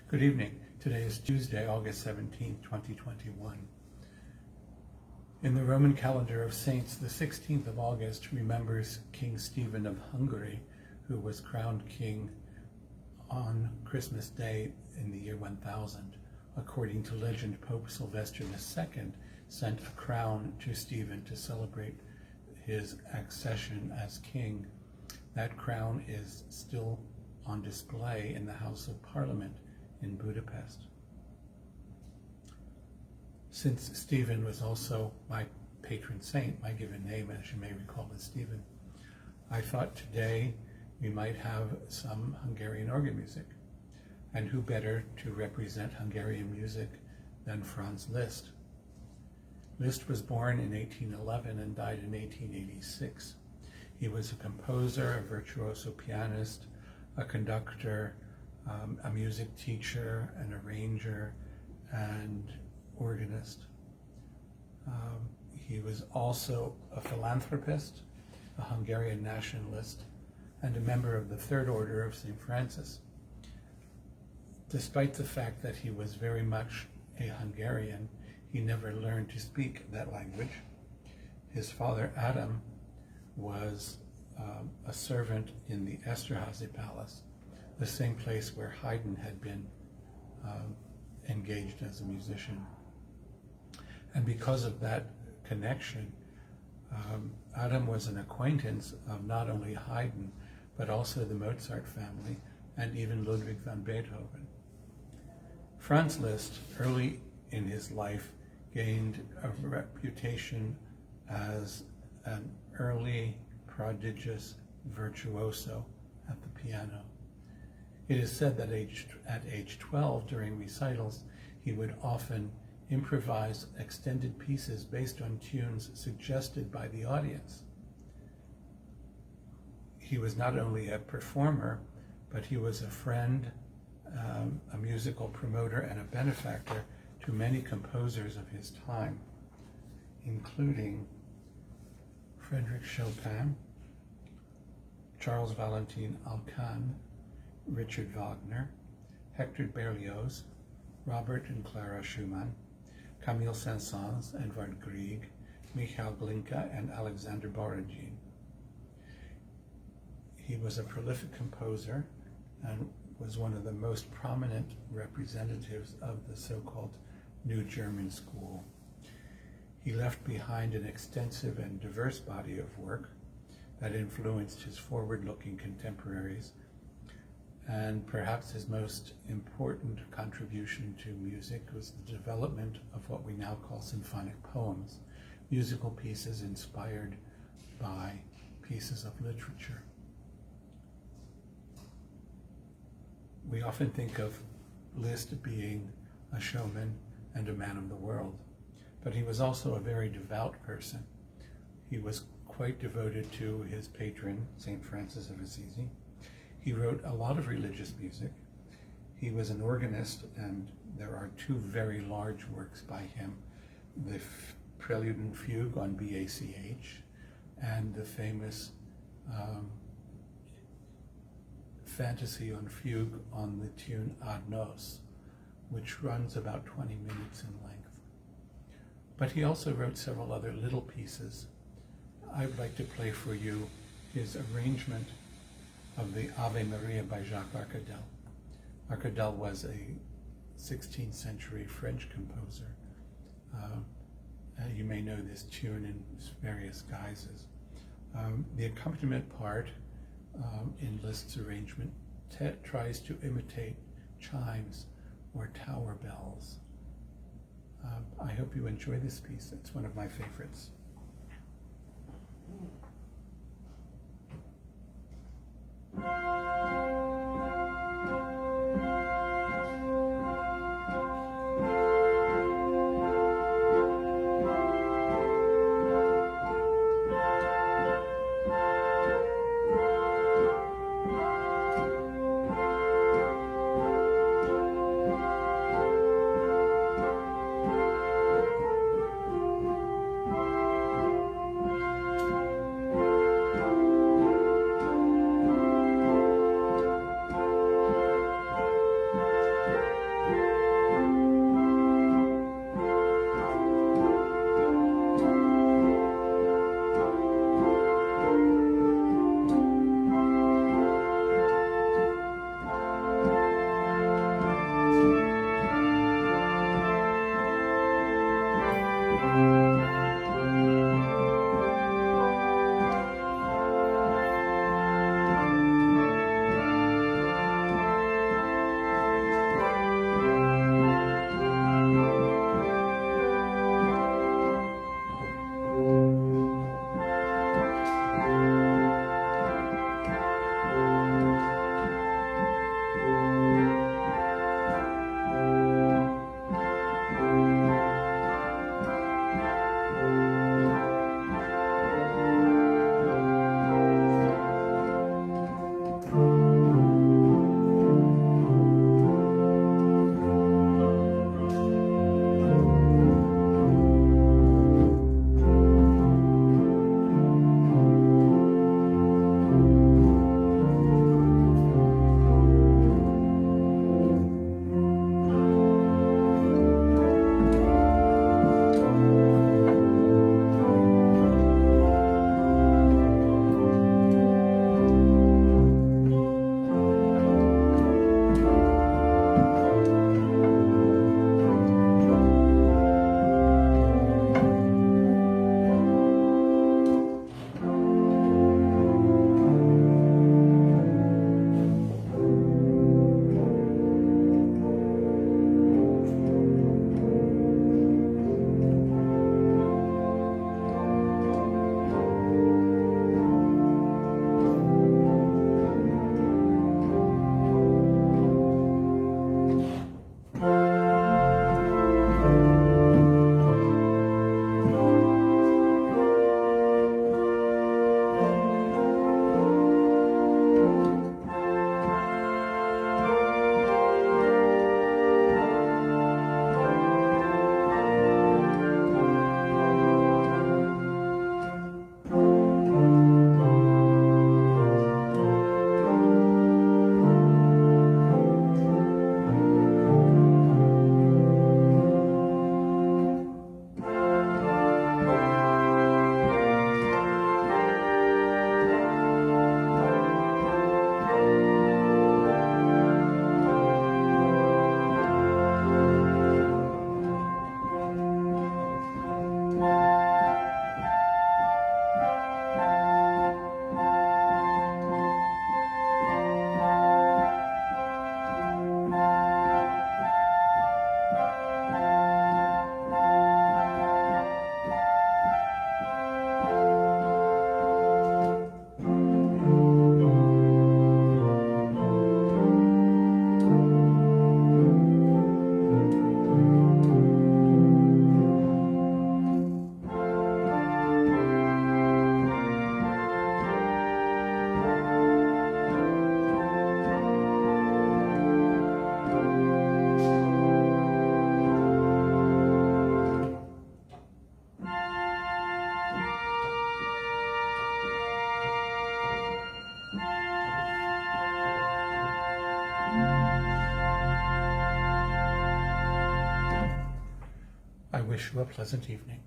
Good evening. Today is Tuesday, August 17, 2021. In the Roman calendar of saints, the 16th of August remembers King Stephen of Hungary, who was crowned king on Christmas Day in the year 1000. According to legend, Pope Sylvester II sent a crown to Stephen to celebrate his accession as king. That crown is still on display in the House of Parliament in Budapest. Since Stephen was also my patron saint, my given name, as you may recall, is Stephen, I thought today we might have some Hungarian organ music. And who better to represent Hungarian music than Franz Liszt? Liszt was born in 1811 and died in 1886. He was a composer, a virtuoso pianist, a conductor, a music teacher, an arranger, and organist. He was also a philanthropist, a Hungarian nationalist, and a member of the Third Order of St. Francis. Despite the fact that he was very much a Hungarian, he never learned to speak that language. His father, Adam, was a servant in the Esterházy Palace, the same place where Haydn had been engaged as a musician. And because of that connection, Adam was an acquaintance of not only Haydn, but also the Mozart family and even Ludwig van Beethoven. Franz Liszt, early in his life, gained a reputation as an early prodigious virtuoso at the piano. It is said that at age 12, during recitals, he would often improvise extended pieces based on tunes suggested by the audience. He was not only a performer, but he was a friend, a musical promoter, and a benefactor to many composers of his time, including Frédéric Chopin, Charles Valentin Alcan, Richard Wagner, Hector Berlioz, Robert and Clara Schumann, Camille Saint-Saëns, Edvard Grieg, Michael Glinka, and Alexander Borodin. He was a prolific composer and was one of the most prominent representatives of the so-called New German School. He left behind an extensive and diverse body of work that influenced his forward-looking contemporaries, and perhaps his most important contribution to music was the development of what we now call symphonic poems, musical pieces inspired by pieces of literature. We often think of Liszt being a showman and a man of the world, but he was also a very devout person. He was quite devoted to his patron, St. Francis of Assisi. He wrote a lot of religious music. He was an organist, and there are two very large works by him, the Prelude and Fugue on BACH, and the famous Fantasy and Fugue on the tune Ad Nos, which runs about 20 minutes in length. But he also wrote several other little pieces. I would like to play for you his arrangement of the Ave Maria by Jacues Arcadelt. Arcadelt was a 16th century French composer. You may know this tune in various guises. The accompaniment part in Liszt's arrangement tries to imitate chimes or tower bells. I hope you enjoy this piece. It's one of my favorites. wish you a pleasant evening.